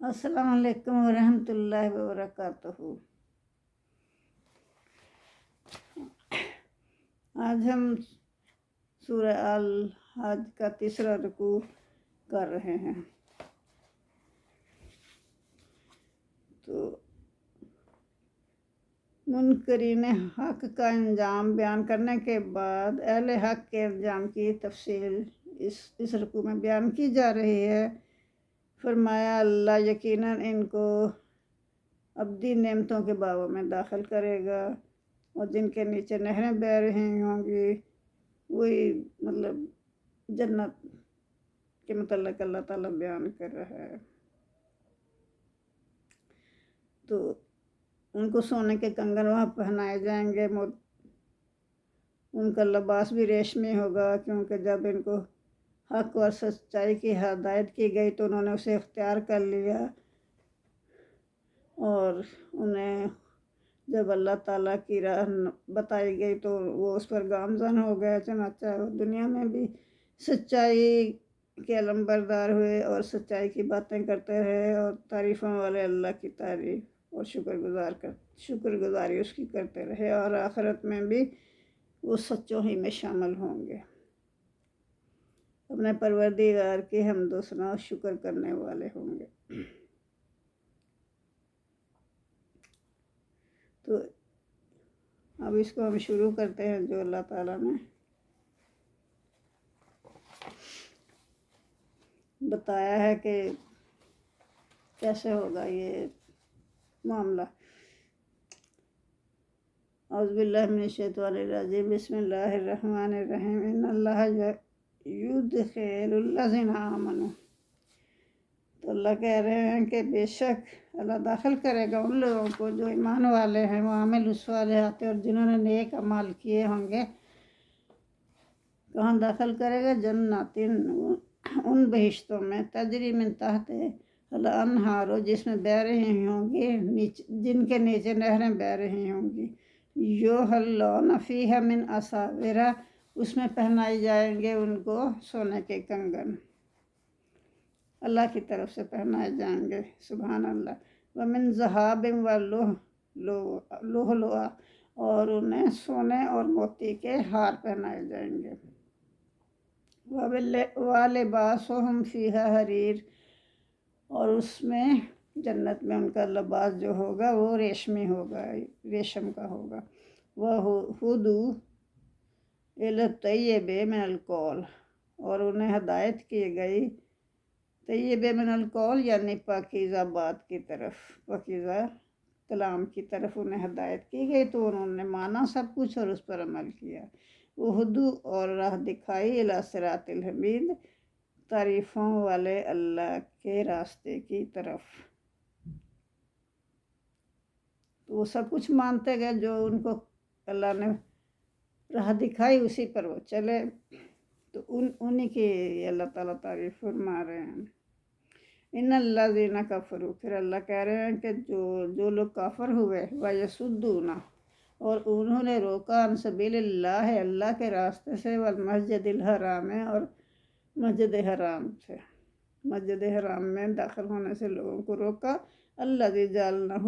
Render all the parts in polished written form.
السلام علیکم ورحمۃ اللہ وبرکاتہ۔ آج ہم سورہ الحج کا تیسرا رکوع کر رہے ہیں۔ تو منکرین حق کا انجام بیان کرنے کے بعد اہل حق کے انجام کی تفصیل اس رکوع میں بیان کی جا رہی ہے۔ فرمایا اللہ یقیناً ان کو ابدی نعمتوں کے باغوں میں داخل کرے گا اور جن کے نیچے نہریں بہہ رہی ہوں گی، وہی جنت کے متعلق اللہ تعالیٰ بیان کر رہا ہے۔ تو ان کو سونے کے کنگن وہاں پہنائے جائیں گے، ان کا لباس بھی ریشمی ہوگا، کیونکہ جب ان کو حق اور سچائی کی ہدایت کی گئی تو انہوں نے اسے اختیار کر لیا، اور انہیں جب اللہ تعالیٰ کی راہ بتائی گئی تو وہ اس پر گامزن ہو گئے۔ چنانچہ دنیا میں بھی سچائی کے علم بردار ہوئے اور سچائی کی باتیں کرتے رہے، اور تعریفوں والے اللہ کی تعریف اور شکر گزاری اس کی کرتے رہے، اور آخرت میں بھی وہ سچوں ہی میں شامل ہوں گے، اپنے پروردگار کی حمد و ثنا اور شکر کرنے والے ہوں گے۔ تو اب اس کو ہم شروع کرتے ہیں، جو اللہ تعالیٰ نے بتایا ہے کہ کیسے ہوگا یہ معاملہ۔ اعوذ باللہ من الشیطان الرجیم، بسم اللہ الرحمن الرحیم، ان اللہ یدخل الذین آمنوا۔ تو اللہ کہہ رہے ہیں کہ بے شک اللہ داخل کرے گا ان لوگوں کو جو ایمان والے ہیں، وعملوا الصالحات، اور جنہوں نے نیک اعمال کیے ہوں گے۔ کہاں داخل کرے گا؟ جنات، ان بہشتوں میں، تجری من تحت الانہار، جس میں بہہ رہی ہوں گی، جن کے نیچے نہریں بہہ رہی ہوں گی۔ یحلون فیہا من اساور، اس میں پہنائی جائیں گے ان کو سونے کے کنگن، اللہ کی طرف سے پہنائے جائیں گے، سبحان اللہ۔ ومن ذہاب ولؤلؤا، اور انہیں سونے اور موتی کے ہار پہنائے جائیں گے۔ وَلِبَاسُهُمْ فِيهَا حَرِيرٌ، اور اس میں جنت میں ان کا لباس جو ہوگا وہ ریشمی ہوگا، ریشم کا ہوگا۔ وَهُدُوا إِلَى الطَّيِّبِ مِنَ الْقَوْلِ، اور انہیں ہدایت کی گئی طیب من القول، یعنی پاکیزہ بات کی طرف، پاکیزہ کلام کی طرف انہیں ہدایت کی گئی، تو انہوں نے مانا سب کچھ اور اس پر عمل کیا۔ وہدو، اور راہ دکھائی، الی صراط الحمید، تعریفوں والے اللہ کے راستے کی طرف۔ تو وہ سب کچھ مانتے گئے، جو ان کو اللہ نے راہ دکھائی اسی پر وہ چلے، تو انہی کی اللہ تعالیٰ تعریف فرما رہے ہیں۔ ان الذین کفروا، پھر اللہ کہہ رہے ہیں کہ جو لوگ کافر ہوئے، ویصدون، اور انہوں نے روکا، عن سبیل اللہ، اللہ کے راستے سے، والمسجد الحرام، اور مسجد حرام سے، مسجد حرام میں داخل ہونے سے لوگوں کو روکا۔ الذی جعلناہ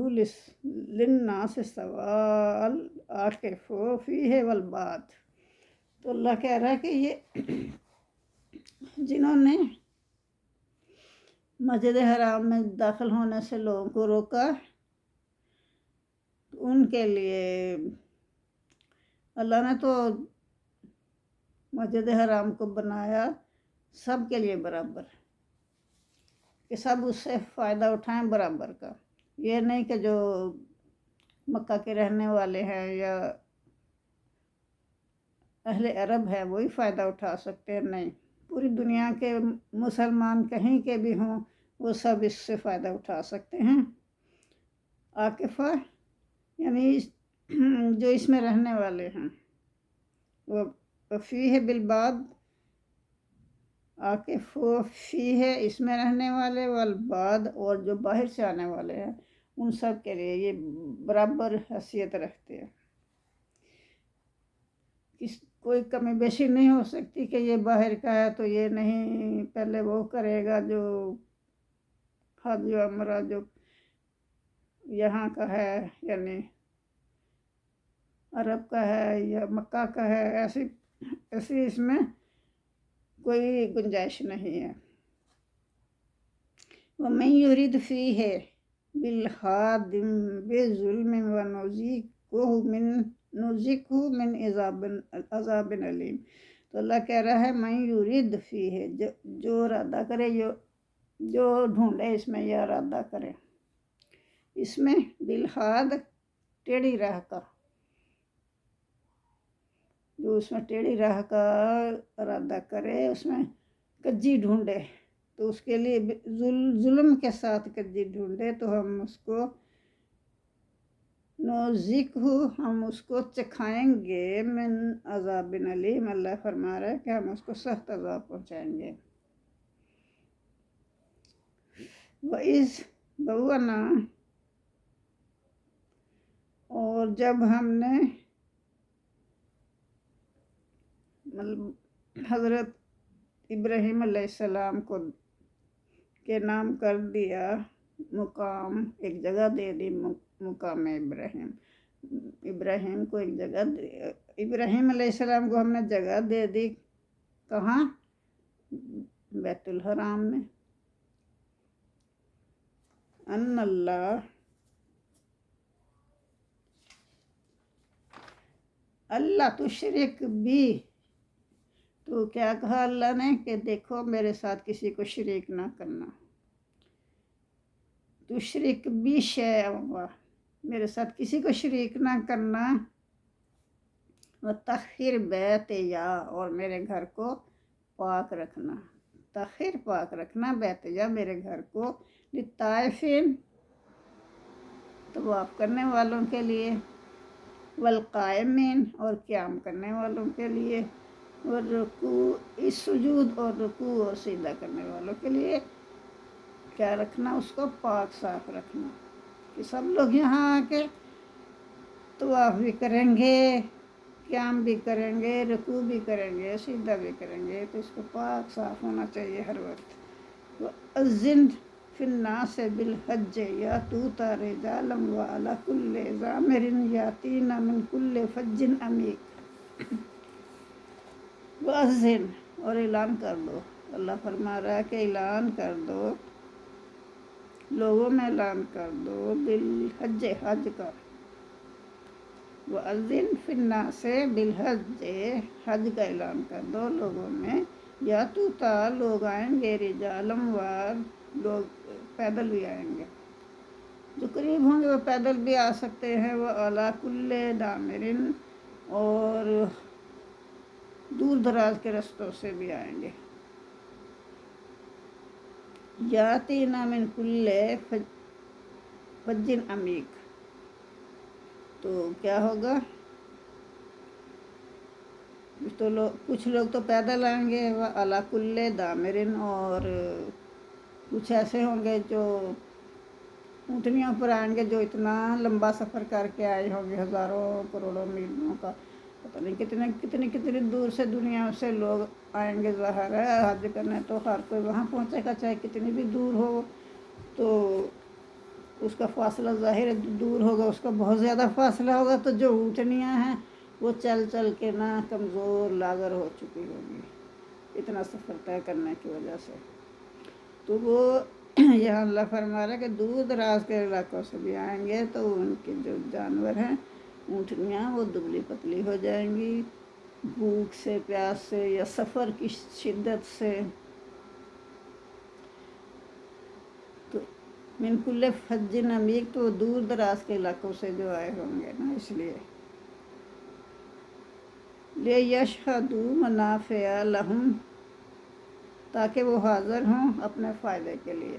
للناس سواء العاکف فیہ والباد، تو اللہ کہہ رہا ہے کہ یہ جنہوں نے مسجد حرام میں داخل ہونے سے لوگوں کو روکا، ان کے لیے اللہ نے تو مسجد حرام کو بنایا سب کے لیے برابر، کہ سب اس سے فائدہ اٹھائیں برابر کا۔ یہ نہیں کہ جو مکہ کے رہنے والے ہیں یا اہل عرب ہے وہی فائدہ اٹھا سکتے ہیں، نہیں، پوری دنیا کے مسلمان کہیں کے بھی ہوں، وہ سب اس سے فائدہ اٹھا سکتے ہیں۔ عاکفہ یعنی جو اس میں رہنے والے ہیں، وہ فیہ بالباد، عاکف و فیہ اس میں رہنے والے، والباد اور جو باہر سے آنے والے ہیں، ان سب کے لیے یہ برابر حیثیت رکھتے ہیں۔ کوئی کمی بیشی نہیں ہو سکتی کہ یہ باہر کا ہے تو یہ نہیں، پہلے وہ کرے گا جو حج و عمرہ جو یہاں کا ہے یعنی عرب کا ہے یا مکہ کا ہے، ایسی اس میں کوئی گنجائش نہیں ہے۔ وَمَن يُرِدْ فِيهِ بِالْحَادٍ بِظُلْمٍ نُذِقْهُ مِنْ عذاب علیم۔ تو اللہ کہہ رہا ہے من یرید فیہ، جو ارادہ کرے، جو ڈھونڈے اس میں یہ ارادہ کرے، اس میں بالحاد ٹیڑھی راہ کا، جو اس میں ٹیڑھی راہ کا ارادہ کرے، اس میں کجی ڈھونڈے، تو اس کے لیے ظلم کے ساتھ کجی ڈھونڈے تو ہم اس کو نوزکہ، ہم اس کو چکھائیں گے، من عذاب علیم، اللہ فرما رہا ہے کہ ہم اس کو سخت عذاب پہنچائیں گے۔ وَإِذْ بَوَّأْنَا، اور جب ہم نے حضرت ابراہیم علیہ السلام کے نام کر دیا مقام، ایک جگہ دے دی مقام ابراہیم کو ایک جگہ ابراہیم علیہ السلام کو ہم نے جگہ دے دی، کہاں؟ بیت الحرام میں۔ ان اللہ تشرک بھی، تو کیا کہا اللہ نے کہ دیکھو میرے ساتھ کسی کو شریک نہ کرنا، تشرک بھی شیئا، میرے ساتھ کسی کو شریک نہ کرنا، وطہر بیتیا، اور میرے گھر کو پاک رکھنا، طاہر پاک رکھنا، بیتیا میرے گھر کو، للطائفین طواف کرنے والوں کے لیے، والقائمین اور قیام کرنے والوں کے لیے، والرکوع سجود، اور رکوع اور سجدہ کرنے والوں کے لیے کیا رکھنا؟ اس کو پاک صاف رکھنا، کہ سب لوگ یہاں آ کے طواف بھی کریں گے، قیام بھی کریں گے، رکوع بھی کریں گے، سجدہ بھی کریں گے، تو اس کو پاک صاف ہونا چاہیے ہر وقت۔ وَأَذِّن فِي النَّاسِ بِالْحَجِّ یَأْتُوکَ رِجَالًا وَعَلَىٰ کُلِّ ضَامِرٍ یَأْتِینَ مِنْ کُلِّ فَجٍّ عَمِیقٍ۔ وَأَذِّن، اور اعلان کر دو، اللہ فرما رہا ہے کہ اعلان کر دو، لوگوں میں اعلان کر دو، بالحج، حج کا، وَأَذِّن فِي النَّاسِ بِالْحَجِّ، حج کا اعلان کر دو لوگوں میں، یاتوک، لوگ آئیں گے، رجالاً، لوگ پیدل بھی آئیں گے، جو قریب ہوں گے وہ پیدل بھی آ سکتے ہیں، وَعَلَىٰ كُلِّ ضَامِرٍ، اور دور دراز کے رستوں سے بھی آئیں گے، یاتین من کل فج عمیق، تو کیا ہوگا؟ تو کچھ لوگ تو پیدل آئیں گے، وَعَلَىٰ كُلِّ ضَامِرٍ، اور کچھ ایسے ہوں گے جو اونٹنیوں پر آئیں گے، جو اتنا لمبا سفر کر کے آئے ہوں گے، ہزاروں کروڑوں میلوں کا، پتہ نہیں کتنی دور سے دنیا سے لوگ آئیں گے، ظاہر ہے حج کرنے تو ہر کوئی وہاں پہنچے گا، چاہے کتنی بھی دور ہو، تو اس کا فاصلہ ظاہر ہے دور ہوگا، اس کا بہت زیادہ فاصلہ ہوگا، تو جو اونٹنیاں ہیں وہ چل چل کے نا کمزور لاغر ہو چکی ہوگی اتنا سفر طے کرنے کی وجہ سے، تو وہ یہاں اللہ فرما رہا ہے کہ دور دراز کے علاقوں سے بھی آئیں گے، تو ان کے جو جانور ہیں اونٹنیاں وہ دبلی پتلی ہو جائیں گی، بھوک سے، پیاس سے، یا سفر کی شدت سے، تو من کل فج عمیق، تو دور دراز کے علاقوں سے جو آئے ہوں گے نا، اس لیے لِیَشْهَدُوا مَنَافِعَ لَهُمْ، تاکہ وہ حاضر ہوں اپنے فائدے کے لیے،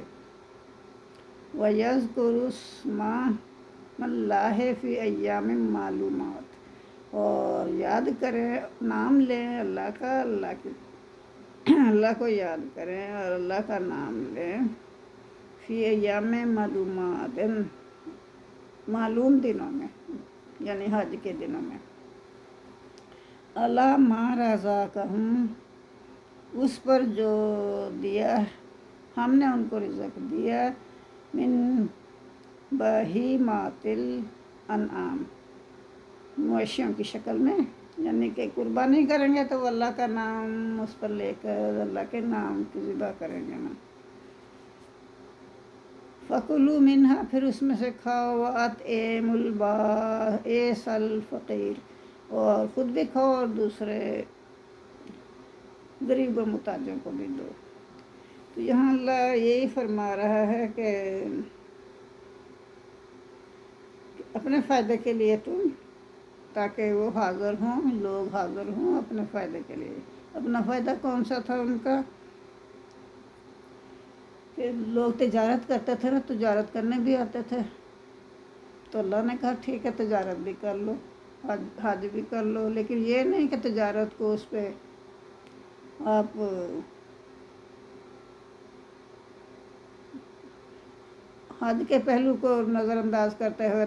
وَيَذْكُرُوا اسْمَ اللَّهِ فِي أَيَّامٍ مَّعْلُومَاتٍ، اور یاد کریں، نام لیں اللہ کا، اللہ کو یاد کریں اور اللہ کا نام لیں، فی ایام معلومات، معلوم دنوں میں، یعنی حج کے دنوں میں، علی ما رزقہم، اس پر جو دیا ہم نے ان کو رزق دیا، من بہیماتل انعام، مویشیوں کی شکل میں، یعنی کہ قربانی کریں گے تو وہ اللہ کا نام اس پر لے کر اللہ کے نام کی ذبح کریں گے نا۔ فَكُلُوا مِنْهَا، پھر اس میں سے کھاؤ، وَأَطْعِمُوا الْبَائِسَ الْفَقِيرَ، اور خود بھی کھاؤ اور دوسرے غریب و محتاجوں کو بھی دو۔ تو یہاں اللہ یہی فرما رہا ہے کہ اپنے فائدے کے لیے تم، تاکہ وہ حاضر ہوں، لوگ حاضر ہوں اپنے فائدے کے لیے۔ اپنا فائدہ کون سا تھا ان کا؟ کہ لوگ تجارت کرتے تھے نا، تجارت کرنے بھی آتے تھے، تو اللہ نے کہا ٹھیک ہے تجارت بھی کر لو، حج بھی کر لو، لیکن یہ نہیں کہ تجارت کو اس پہ آپ حج کے پہلو کو نظر انداز کرتے ہوئے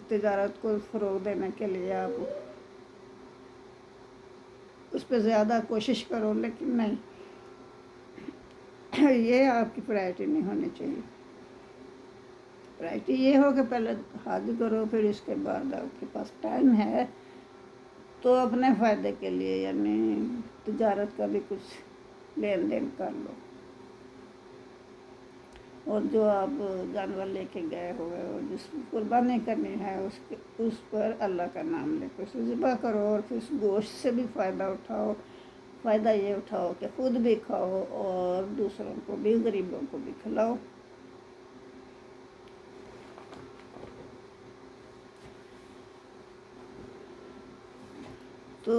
تجارت کو فروغ دینے کے لیے آپ اس پہ زیادہ کوشش کرو، لیکن نہیں، یہ آپ کی پرائرٹی نہیں ہونی چاہیے۔ پرائرٹی یہ ہو کہ پہلے حج کرو، پھر اس کے بعد آپ کے پاس ٹائم ہے تو اپنے فائدے کے لیے یعنی تجارت کا بھی کچھ لین دین کر لو، اور جو آپ جانور لے کے گئے ہوئے ہو جس کی قربانی کرنی ہے اس پر اللہ کا نام لے کے اسے ذبح کرو، اور پھر اس گوشت سے بھی فائدہ اٹھاؤ۔ فائدہ یہ اٹھاؤ کہ خود بھی کھاؤ اور دوسروں کو بھی، غریبوں کو بھی کھلاؤ۔ تو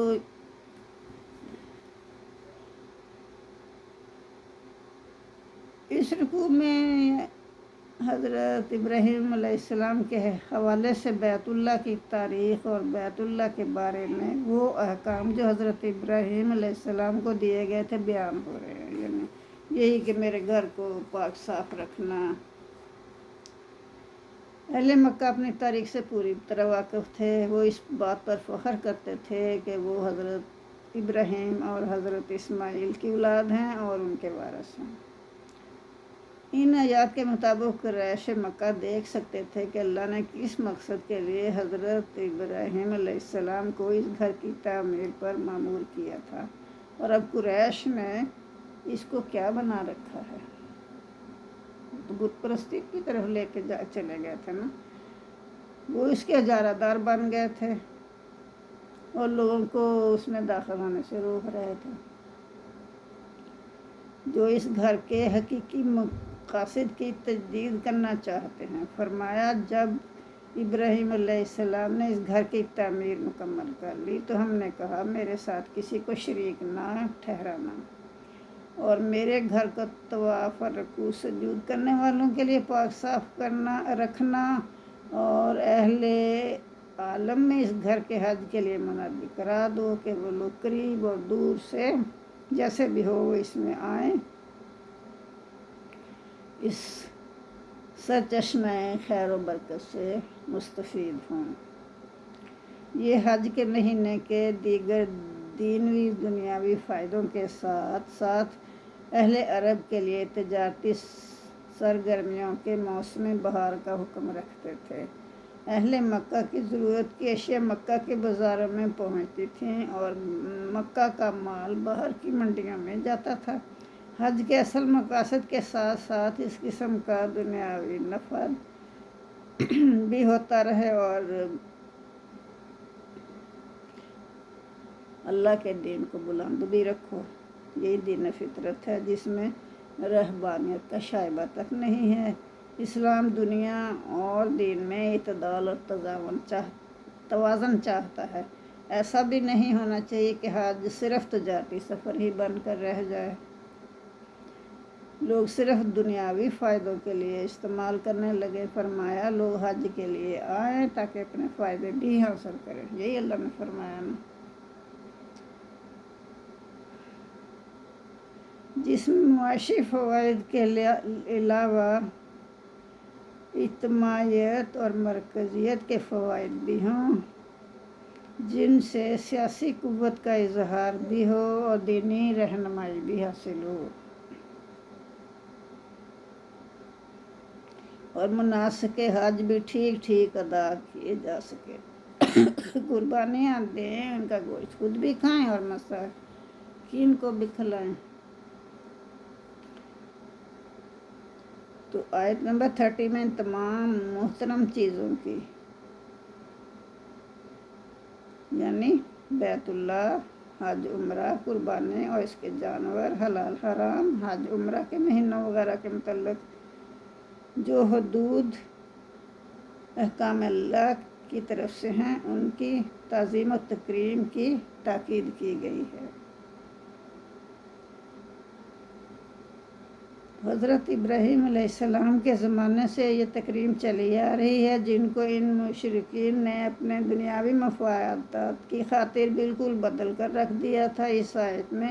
اس رکوع میں حضرت ابراہیم علیہ السلام کے حوالے سے بیت اللہ کی تاریخ اور بیت اللہ کے بارے میں وہ احکام جو حضرت ابراہیم علیہ السلام کو دیے گئے تھے بیان ہو رہے ہیں، یعنی یہی کہ میرے گھر کو پاک صاف رکھنا۔ اہل مکہ اپنی تاریخ سے پوری طرح واقف تھے، وہ اس بات پر فخر کرتے تھے کہ وہ حضرت ابراہیم اور حضرت اسماعیل کی اولاد ہیں اور ان کے وارث ہیں۔ ان آیات کے مطابق قریش مکہ دیکھ سکتے تھے کہ اللہ نے کس مقصد کے لیے حضرت ابراہیم علیہ السلام کو اس گھر کی تعمیر پر مامور کیا تھا، اور اب قریش نے اس کو کیا بنا رکھا ہے۔ تو بت پرستی کی طرف لے کے چلے گئے تھے نا، وہ اس کے اجارہ دار بن گئے تھے اور لوگوں کو اس میں داخل ہونے سے روک رہے تھے۔ جو اس گھر کے حقیقی مقاصد کی تجدید کرنا چاہتے ہیں۔ فرمایا جب ابراہیم علیہ السلام نے اس گھر کی تعمیر مکمل کر لی تو ہم نے کہا میرے ساتھ کسی کو شریک نہ ٹھہرانا، اور میرے گھر کو طواف اور رکوع سجود کرنے والوں کے لیے پاک صاف رکھنا، اور اہل عالم میں اس گھر کے حج کے لیے منادی کرا دو کہ وہ لوگ قریب اور دور سے جیسے بھی ہو وہ اس میں آئیں، اس سرچشمہ خیر و برکت سے مستفید ہوں۔ یہ حج کے مہینے کے دیگر دینوی دنیاوی فائدوں کے ساتھ ساتھ اہل عرب کے لیے تجارتی سرگرمیوں کے موسم بہار کا حکم رکھتے تھے۔ اہل مکہ کی ضرورت کی اشیاء مکہ کے بازاروں میں پہنچتی تھیں اور مکہ کا مال باہر کی منڈیوں میں جاتا تھا۔ حج کے اصل مقاصد کے ساتھ ساتھ اس قسم کا دنیاوی نفع بھی ہوتا رہے اور اللہ کے دین کو بلند بھی رکھو۔ یہی دین فطرت ہے جس میں رہبانیت کا شائبہ تک نہیں ہے۔ اسلام دنیا اور دین میں اعتدال اور توازن چاہتا ہے۔ ایسا بھی نہیں ہونا چاہیے کہ حج صرف تجارتی سفر ہی بن کر رہ جائے، لوگ صرف دنیاوی فائدوں کے لیے استعمال کرنے لگے۔ فرمایا لوگ حج کے لیے آئیں تاکہ اپنے فائدے بھی حاصل کریں، یہی اللہ نے فرمایا نا۔ جس میں معاشی فوائد کے علاوہ اجتماعیت اور مرکزیت کے فوائد بھی ہوں، جن سے سیاسی قوت کا اظہار بھی ہو اور دینی رہنمائی بھی حاصل ہو۔ اور مناسک حج بھی ٹھیک ٹھیک ادا کیے جا سکے۔ قربانیاں دیں، ان کا گوشت خود بھی کھائیں اور مساکین کو بھی کھلائیں۔ تو آیت نمبر 30 میں تمام محترم چیزوں کی، یعنی بیت اللہ، حج عمرہ، قربانی اور اس کے جانور، حلال حرام، حج عمرہ کے مہینوں وغیرہ کے متعلق جو حدود احکام اللہ کی طرف سے ہیں، ان کی تعظیم و تکریم کی تاکید کی گئی ہے۔ حضرت ابراہیم علیہ السلام کے زمانے سے یہ تکریم چلی آ رہی ہے، جن کو ان مشرکین نے اپنے دنیاوی مفادات کی خاطر بالکل بدل کر رکھ دیا تھا۔ اس آیت میں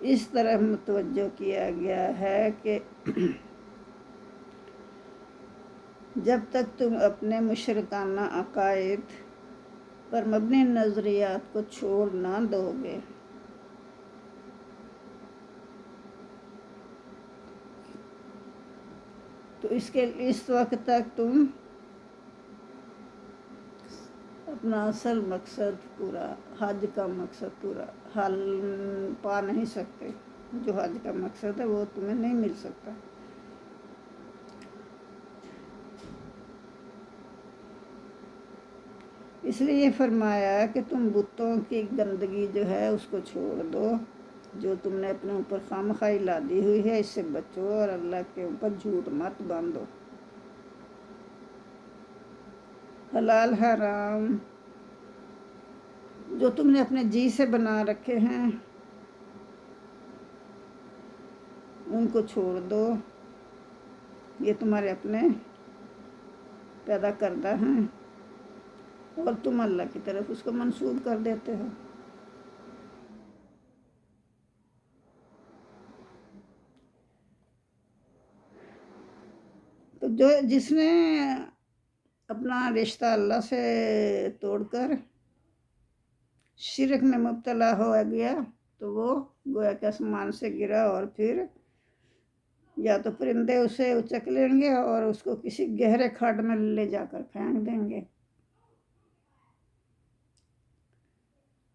اس طرح متوجہ کیا گیا ہے کہ جب تک تم اپنے مشرکانہ عقائد پر مبنی نظریات کو چھوڑ نہ دو گے، تو اس وقت تک تم اپنا اصل مقصد پورا، حج کا مقصد پورا حل پا نہیں سکتے۔ جو حج کا مقصد ہے وہ تمہیں نہیں مل سکتا۔ اس لیے فرمایا کہ تم بتوں کی گندگی جو ہے اس کو چھوڑ دو، جو تم نے اپنے اوپر خواہ لادی ہوئی ہے، اس سے بچو اور اللہ کے اوپر جھوٹ مت باندھو۔ حلال حرام جو تم نے اپنے جی سے بنا رکھے ہیں ان کو چھوڑ دو، یہ تمہارے اپنے پیدا کردہ ہیں اور تم اللہ کی طرف اس کو منسوب کر دیتے ہو۔ تو جس نے اپنا رشتہ اللہ سے توڑ کر شرک میں مبتلا ہو گیا تو وہ گویا کہ آسمان سے گرا، اور پھر یا تو پرندے اسے اچک لیں گے اور اس کو کسی گہرے کھڈ میں لے جا کر پھینک دیں گے۔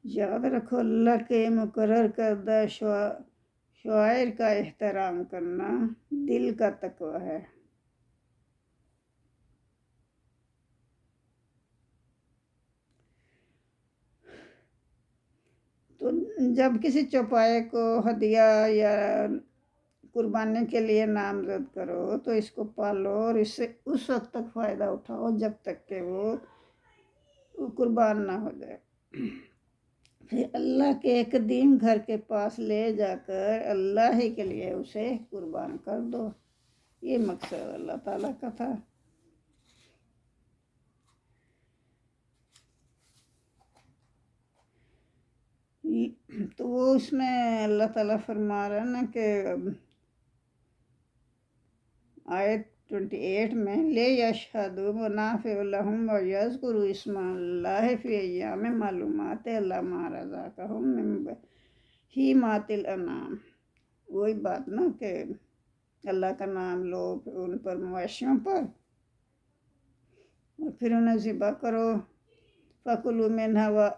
یاد رکھو، اللہ کے مقرر کردہ شعائر کا احترام کرنا دل کا تقوی ہے۔ تو جب کسی چوپائے کو ہدیہ یا قربانی کے لیے نامزد کرو تو اس کو پالو اور اس سے اس وقت تک فائدہ اٹھاؤ جب تک کہ وہ قربان نہ ہو جائے۔ پھر اللہ کے ایک قدیم گھر کے پاس لے جا کر اللہ ہی کے لیے اسے قربان کر دو۔ یہ مقصد اللہ تعالیٰ کا تھا۔ تو وہ اس میں اللہ تعالیٰ فرما رہا ہے نا کہ آیت 28 میں لے یشہدوا منافع لہم ویذکروا اسم اللہ فی ایام معلومات علی ما رزقہم من بہیمۃ الانعام، وہی بات نا کہ اللہ کا نام لو ان پر مویشیوں پر اور پھر انہیں ذبح کرو۔ فَكُلُوا مِنْهَا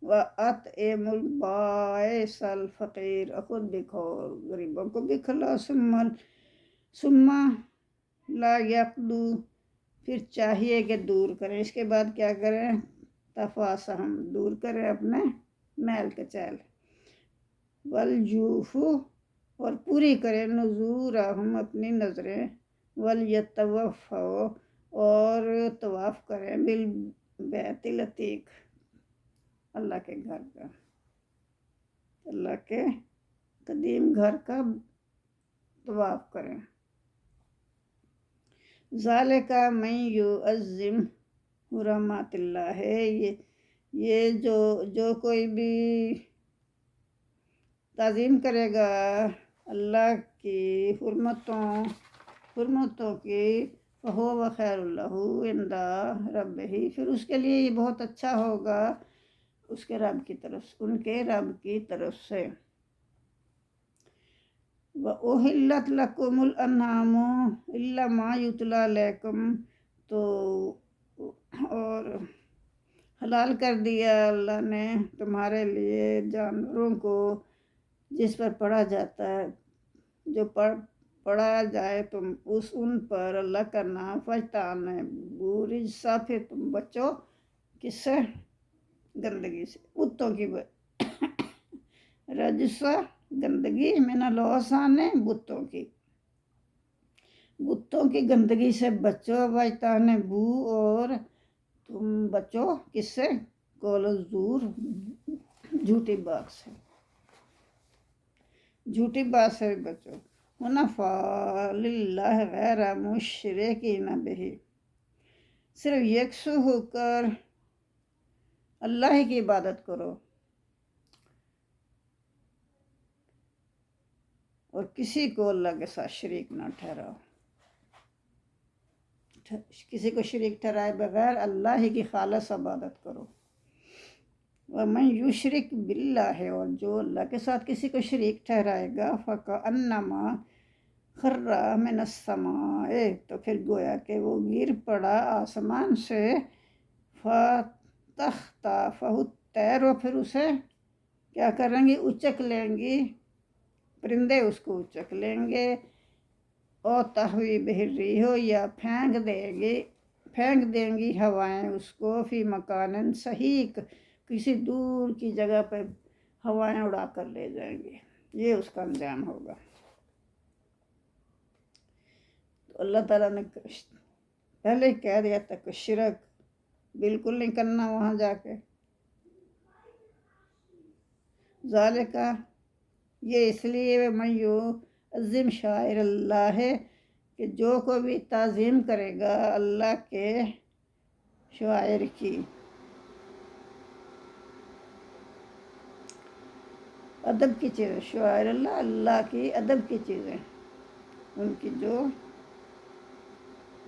وَأَطْعِمُوا الْبَائِسَ الْفَقِيرَ، اور خود بھی کھاؤ، غریبوں کو بھی کھلاؤ۔ ثم لا یقدو، پھر چاہیے کہ دور کریں، اس کے بعد کیا کریں؟ تفاسہم، دور کریں اپنے میل کچیل۔ وَلْیُوفُوا، اور پوری کریں نذورہم، اپنی نظریں۔ وَلْیَطَوَّفُوا، اور طواف کریں بالبیت العتیق، اللہ کے گھر کا، اللہ کے قدیم گھر کا طواف کریں۔ ذالک من یعظم حرمات اللہ، یہ جو کوئی بھی تعظیم کرے گا اللہ کی حرمتوں کی، فہو خیر لہ عند ربہ، پھر اس کے لیے یہ بہت اچھا ہوگا اس کے رب کی طرف، ان کے رب کی طرف سے۔ وَأُحِلَّتْ لَكُمُ الْأَنْعَامُ إِلَّا مَا يُتْلَى عَلَيْكُمْ، تو اور حلال کر دیا اللہ نے تمہارے لیے جانوروں کو جس پر پڑھا جاتا ہے، جو پڑھا جائے تم ان پر اللہ کا نام فاجتنبوا الرجس، پھر تم بچو کس سے؟ گندگی سے، بتوں کی رجس گندگی، من الاوثان بتوں کی گندگی سے بچو، واجتنبوا اور تم بچو کس سے؟ قول الزور، جھوٹی بات سے، جھوٹی بات سے بچو۔ حنفاء للہ غیر مشرکین بہ، صرف یکسو ہو کر اللہ ہی کی عبادت کرو اور کسی کو اللہ کے ساتھ شریک نہ ٹھہراؤ، کسی کو شریک ٹھہرائے بغیر اللہ ہی کی خالص عبادت کرو۔ وَمَن یُشْرِک بِاللَّہِ، اور جو اللہ کے ساتھ کسی کو شریک ٹھہرائے گا، فَكَأَنَّمَا خَرَّ مِنَ السَّمَاءِ، تو پھر گویا کہ وہ گر پڑا آسمان سے، فَتَخْطَفُهُ الطَّيْرُ، پھر اسے کیا کریں گی؟ اچک لیں گی پرندے، اس کو اچک لیں گے، اور تَحْوِي بِهِ الرِّيحُ، یا پھینک دیں گی ہوائیں اس کو، فی مکان سحیق، کسی دور کی جگہ پہ ہوائیں اڑا کر لے جائیں گے، یہ اس کا انجام ہوگا۔ تو اللہ تعالیٰ نے پہلے ہی کہہ دیا تھا کہ شرک بالکل نہیں کرنا وہاں جا کے، ذالکہ، یہ اس لیے من یعظم شعائر اللہ ہے کہ جو کوئی بھی تعظیم کرے گا اللہ کے شعائر کی، ادب کی چیزیں، شعائر اللہ، اللہ کی ادب کی چیزیں، ان کی جو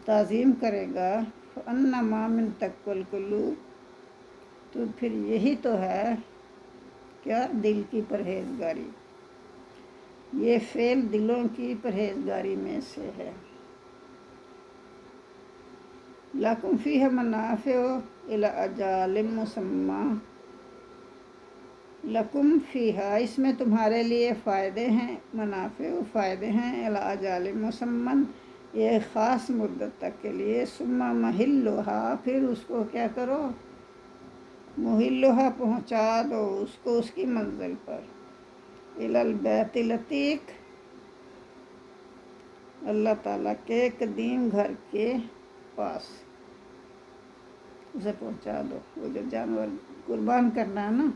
تعظیم کرے گا، فَإِنَّمَا مِن تَقْوَى الْقُلُوبِ، تو پھر یہی تو ہے کیا؟ دل کی پرہیزگاری، یہ فعل دلوں کی پرہیزگاری میں سے ہے۔ لَكُمْ فِيهَا مَنَافِعُ إِلَىٰ أَجَالٍ مُّسَمًّى، لَكُمْ فِيهَا، اس میں تمہارے لیے فائدے ہیں، منافع فائدے ہیں، إِلَىٰ أَجَالٍ مُّسَمًّى، یہ خاص مدت تک کے لیے، ثُمَّ مَحِلُّهَا، پھر اس کو کیا کرو؟ محلُّهَا، پہنچا دو اس کو اس کی منزل پر، إِلَى الْبَيْتِ الْعَتِيقِ، اللہ تعالیٰ کے قدیم گھر کے پاس اسے پہنچا دو۔ وہ جو جانور قربان کرنا ہے نا،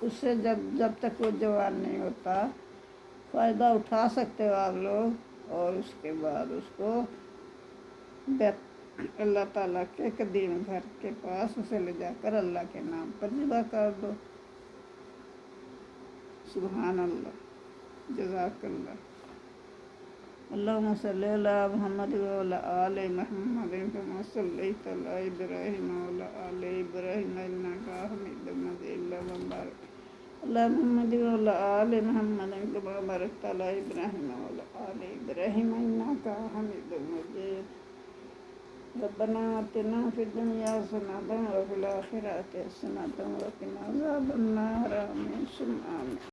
اس سے جب تک وہ جوان نہیں ہوتا فائدہ اٹھا سکتے ہو آپ لوگ، اور اس کے بعد اس کو اللہ تعالیٰ کے قدیم گھر کے پاس اسے لے جا کر اللہ کے نام پر ذبح کر دو۔ سبحان اللہ، جزاک اللہ۔ اللہم صلی علی محمد وعلی آل محمد کما صلیت علی ابراہیم وعلی آل ابراہیم انک حمید مجید، اللہم بارک علی محمد وعلی آل محمد کما بارکت علی ابراہیم وعلی آل ابراہیم انک حمید مجید۔ ربنا آتنا فی الدنیا حسنۃ وفی الآخرۃ حسنۃ وقنا عذاب النار، آمین ثم آمین۔